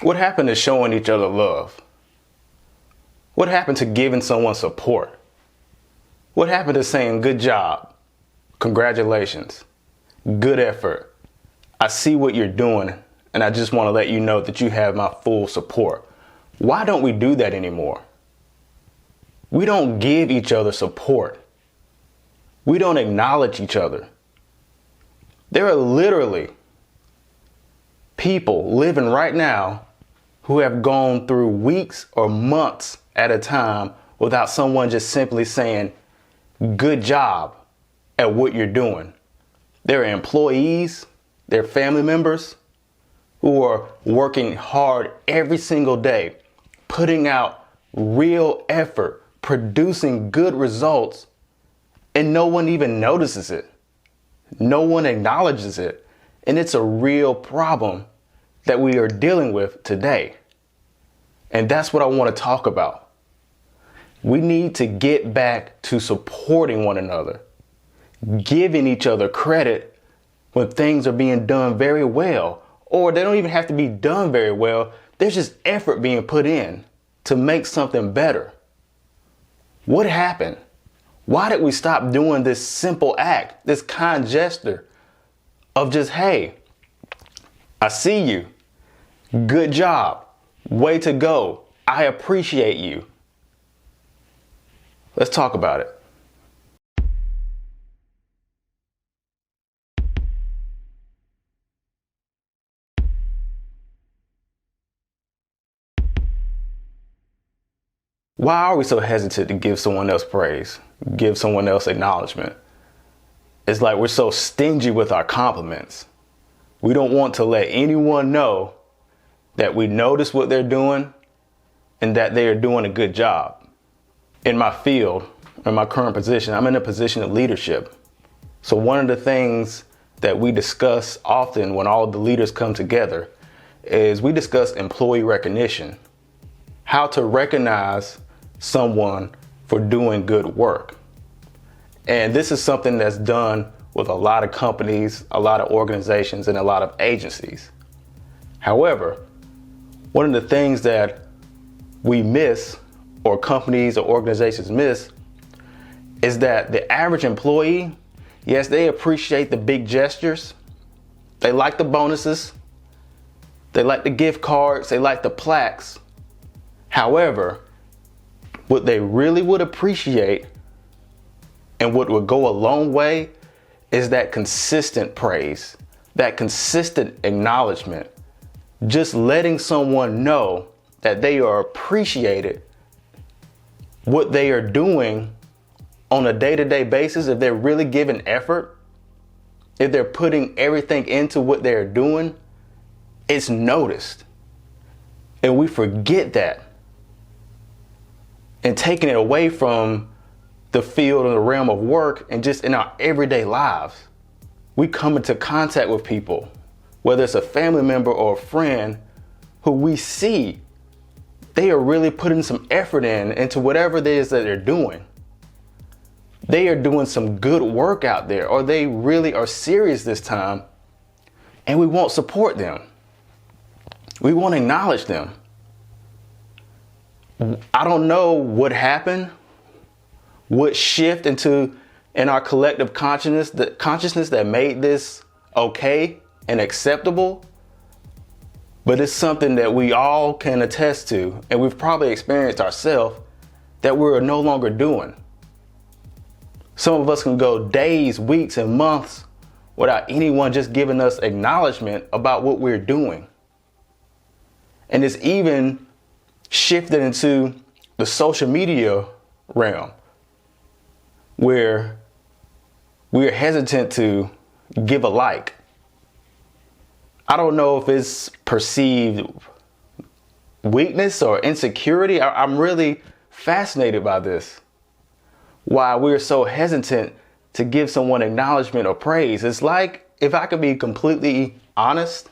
What happened to showing each other love? What happened to giving someone support? What happened to saying good job, congratulations, good effort, I see what you're doing and I just want to let you know that you have my full support? Why don't we do that anymore? We don't give each other support. We don't acknowledge each other. There are literally people living right now who have gone through weeks or months at a time without someone just simply saying, good job at what you're doing. There are employees, there are family members who are working hard every single day, putting out real effort, producing good results, and no one even notices it. No one acknowledges it. And it's a real problem that we are dealing with today. And that's what I want to talk about. We need to get back to supporting one another, giving each other credit when things are being done very well, or they don't even have to be done very well. There's just effort being put in to make something better. What happened? Why did we stop doing this simple act, this kind gesture of just, hey, I see you. Good job. Way to go. I appreciate you. Let's talk about it. Why are we so hesitant to give someone else praise, give someone else acknowledgement? It's like we're so stingy with our compliments. We don't want to let anyone know that we notice what they're doing and that they are doing a good job. In my field, in my current position, I'm in a position of leadership. So one of the things that we discuss often when all the leaders come together is we discuss employee recognition, how to recognize someone for doing good work. And this is something that's done with a lot of companies, a lot of organizations, and a lot of agencies. However, one of the things that we miss, or companies or organizations miss, is that the average employee, yes, they appreciate the big gestures. They like the bonuses. They like the gift cards. They like the plaques. However, what they really would appreciate and what would go a long way is that consistent praise, that consistent acknowledgement, just letting someone know that they are appreciated, what they are doing on a day-to-day basis. If they're really giving effort, if they're putting everything into what they're doing, it's noticed. And we forget that. And taking it away from the field and the realm of work and just in our everyday lives. We come into contact with people, whether it's a family member or a friend who we see they are really putting some effort into whatever it is that they're doing. They are doing some good work out there, or they really are serious this time, and we won't support them. We won't acknowledge them. I don't know what happened, what shift in our collective consciousness that made this okay and acceptable. But it's something that we all can attest to, and we've probably experienced ourselves, that we're no longer doing. Some of us can go days, weeks, and months without anyone just giving us acknowledgement about what we're doing. And it's even shifted into the social media realm, where we're hesitant to give a like. I don't know if it's perceived weakness or insecurity. I'm really fascinated by this. Why we're so hesitant to give someone acknowledgement or praise. It's like, if I could be completely honest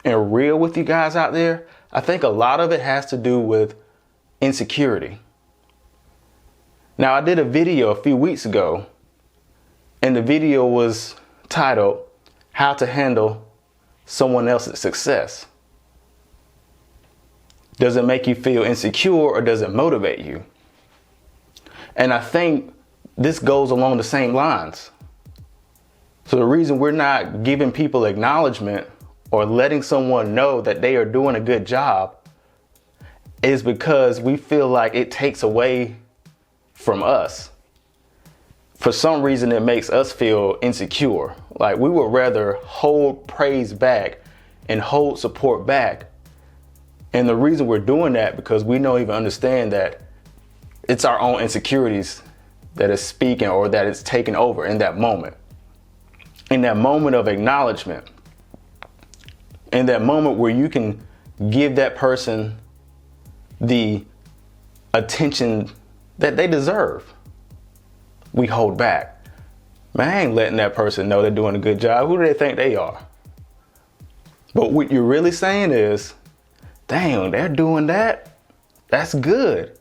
and real with you guys out there, I think a lot of it has to do with insecurity. Now, I did a video a few weeks ago, and the video was titled, How to Handle Someone Else's Success. Does it make you feel insecure, or does it motivate you? And I think this goes along the same lines. So the reason we're not giving people acknowledgement or letting someone know that they are doing a good job is because we feel like it takes away from us. For some reason, it makes us feel insecure. Like we would rather hold praise back and hold support back. And the reason we're doing that, because we don't even understand that it's our own insecurities that is speaking, or that is taking over in that moment. In that moment of acknowledgement, in that moment where you can give that person the attention that they deserve, we hold back. Man, I ain't letting that person know they're doing a good job. Who do they think they are? But what you're really saying is, dang, they're doing that. That's good.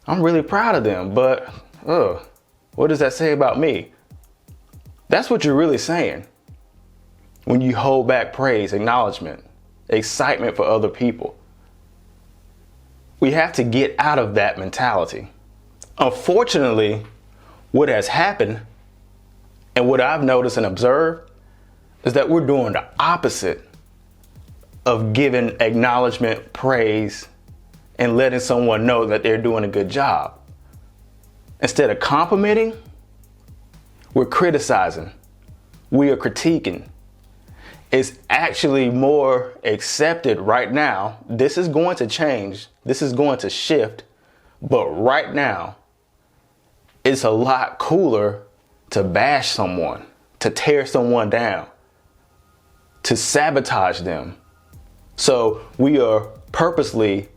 I'm really proud of them. But what does that say about me? That's what you're really saying when you hold back praise, acknowledgement, excitement for other people. We have to get out of that mentality. Unfortunately, what has happened, and what I've noticed and observed, is that we're doing the opposite of giving acknowledgement, praise, and letting someone know that they're doing a good job. Instead of complimenting, we're criticizing. We are critiquing. It's actually more accepted right now. This is going to change. This is going to shift. But right now, it's a lot cooler to bash someone, to tear someone down, to sabotage them. So we are purposely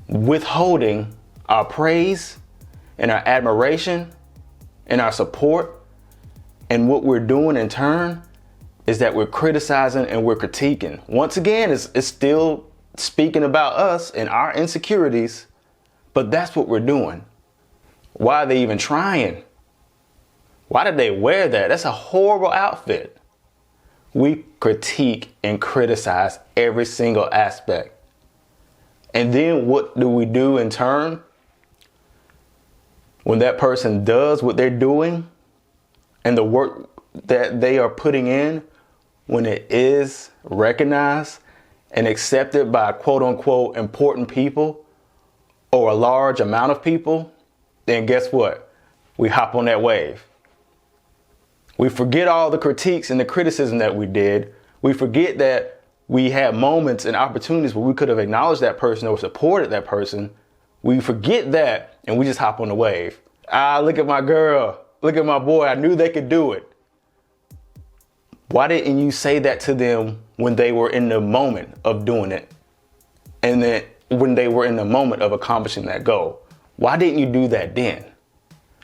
withholding our praise and our admiration and our support. And what we're doing in turn is that we're criticizing and we're critiquing. Once again, it's still speaking about us and our insecurities, but that's what we're doing. Why are they even trying? Why did they wear that? That's a horrible outfit. We critique and criticize every single aspect. And then what do we do in turn? When that person does what they're doing and the work that they are putting in, when it is recognized and accepted by quote unquote important people or a large amount of people, then guess what? We hop on that wave. We forget all the critiques and the criticism that we did. We forget that we had moments and opportunities where we could have acknowledged that person or supported that person. We forget that and we just hop on the wave. Look at my girl. Look at my boy. I knew they could do it. Why didn't you say that to them when they were in the moment of doing it? And then when they were in the moment of accomplishing that goal? Why didn't you do that then?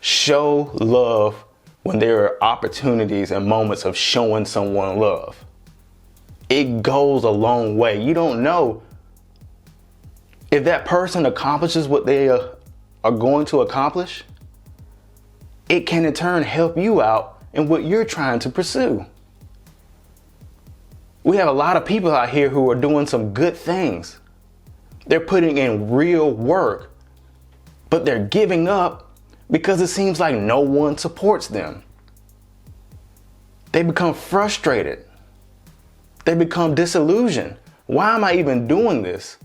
Show love when there are opportunities and moments of showing someone love. It goes a long way. You don't know if that person accomplishes what they are going to accomplish. It can in turn help you out in what you're trying to pursue. We have a lot of people out here who are doing some good things. They're putting in real work, but they're giving up because it seems like no one supports them. They become frustrated. They become disillusioned. Why am I even doing this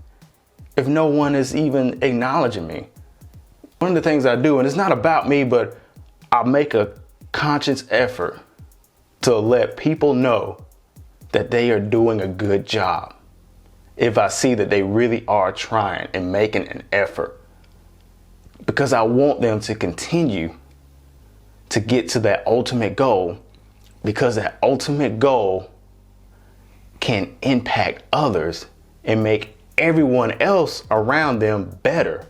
if no one is even acknowledging me? One of the things I do, and it's not about me, but I make a conscious effort to let people know that they are doing a good job. If I see that they really are trying and making an effort, because I want them to continue to get to that ultimate goal, because that ultimate goal can impact others and make everyone else around them better.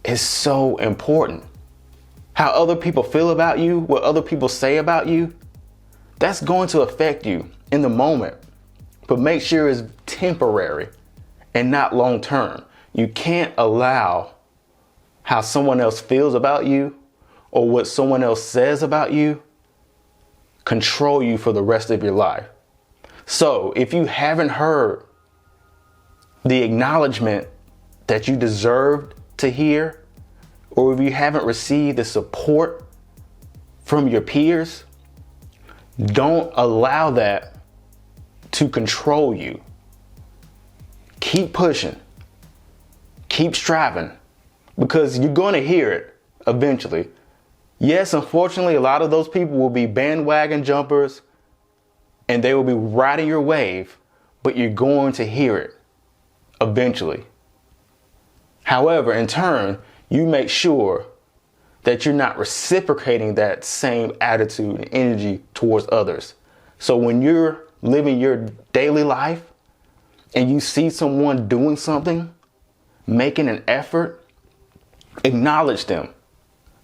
It's so important. How other people feel about you, what other people say about you, that's going to affect you in the moment. But make sure it's temporary and not long term. You can't allow how someone else feels about you or what someone else says about you control you for the rest of your life. So if you haven't heard the acknowledgement that you deserved to hear, or if you haven't received the support from your peers, don't allow that to control you. Keep pushing. Keep striving, because you're going to hear it eventually. Yes, unfortunately, a lot of those people will be bandwagon jumpers and they will be riding your wave, but you're going to hear it eventually. However, in turn, you make sure that you're not reciprocating that same attitude and energy towards others. So when you're living your daily life and you see someone doing something, making an effort, acknowledge them.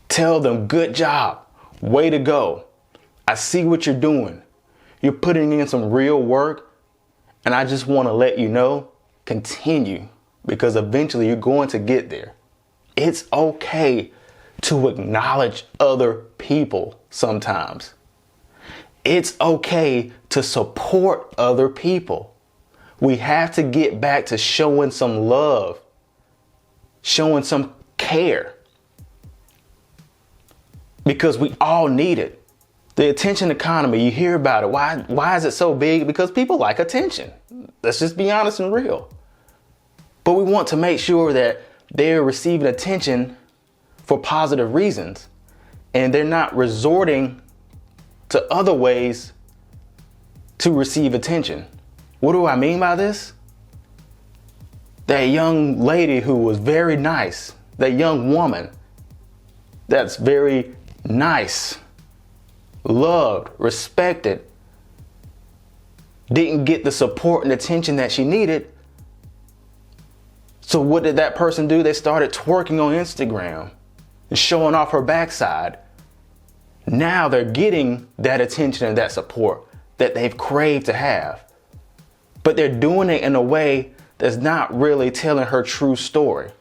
Tell them, good job, way to go. I see what you're doing. You're putting in some real work, and I just want to let you know, continue, because eventually you're going to get there. It's okay to acknowledge other people sometimes. It's okay to support other people. We have to get back to showing some love, showing some care, because we all need it. The attention economy, you hear about it. Why is it so big? Because people like attention. Let's just be honest and real. But we want to make sure that they're receiving attention for positive reasons, and they're not resorting to other ways to receive attention. What do I mean by this? That young lady who was very nice, that young woman that's very nice, loved, respected, didn't get the support and attention that she needed. So what did that person do? They started twerking on Instagram and showing off her backside. Now they're getting that attention and that support that they've craved to have. But they're doing it in a way that's not really telling her true story.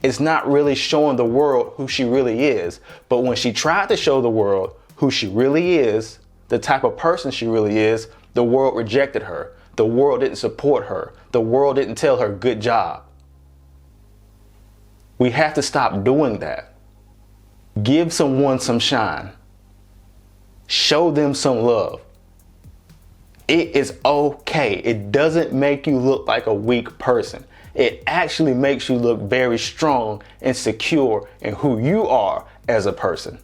It's not really showing the world who she really is. But when she tried to show the world who she really is, the type of person she really is, the world rejected her. The world didn't support her. The world didn't tell her good job. We have to stop doing that. Give someone some shine. Show them some love. It is okay. It doesn't make you look like a weak person. It actually makes you look very strong and secure in who you are as a person.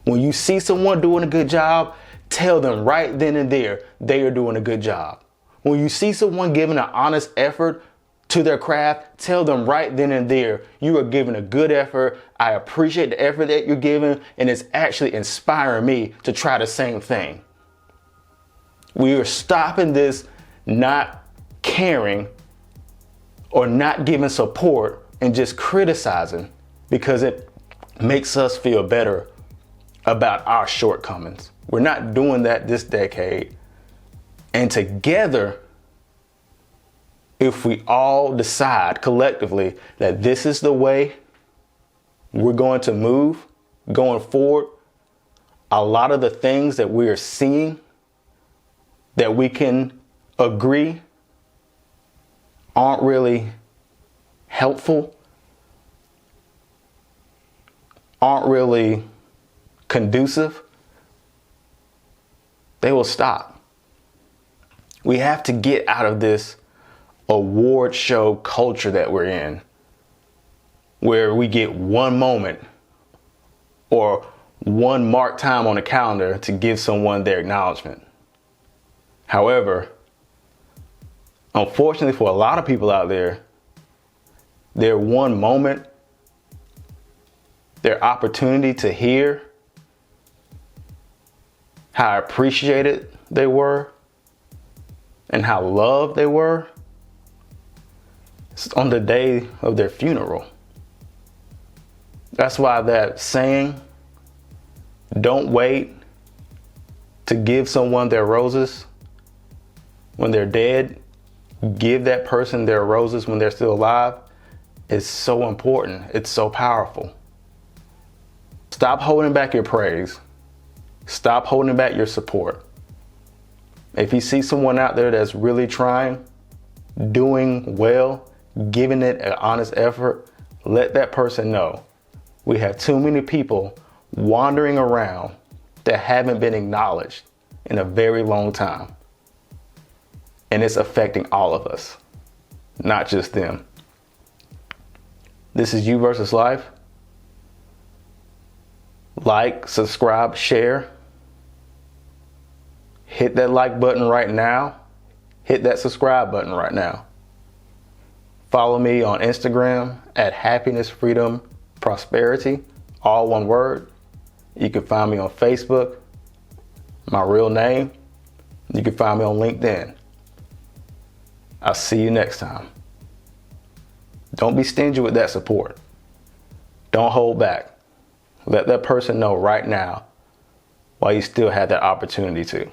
When you see someone doing a good job, tell them right then and there they are doing a good job. When you see someone giving an honest effort to their craft, tell them right then and there you are giving a good effort. I appreciate the effort that you're giving, and it's actually inspiring me to try the same thing. We are stopping this not caring or not giving support and just criticizing because it makes us feel better about our shortcomings. We're not doing that this decade. And together, if we all decide collectively that this is the way we're going to move going forward, a lot of the things that we're seeing that we can agree aren't really helpful, aren't really conducive, they will stop. We have to get out of this award show culture that we're in, where we get one moment or one marked time on the calendar to give someone their acknowledgement. However, unfortunately for a lot of people out there, their one moment, their opportunity to hear how appreciated they were and how loved they were, it's on the day of their funeral. That's why that saying, don't wait to give someone their roses when they're dead, give that person their roses when they're still alive, is so important. It's so powerful. Stop holding back your praise. Stop holding back your support. If you see someone out there that's really trying, doing well, giving it an honest effort, let that person know. We have too many people wandering around that haven't been acknowledged in a very long time. And it's affecting all of us, not just them. This is You versus Life. Like, subscribe, share. Hit that like button right now. Hit that subscribe button right now. Follow me on Instagram at Happiness, Freedom, Prosperity, all one word. You can find me on Facebook, my real name. You can find me on LinkedIn. I'll see you next time. Don't be stingy with that support. Don't hold back. Let that person know right now while you still have that opportunity to.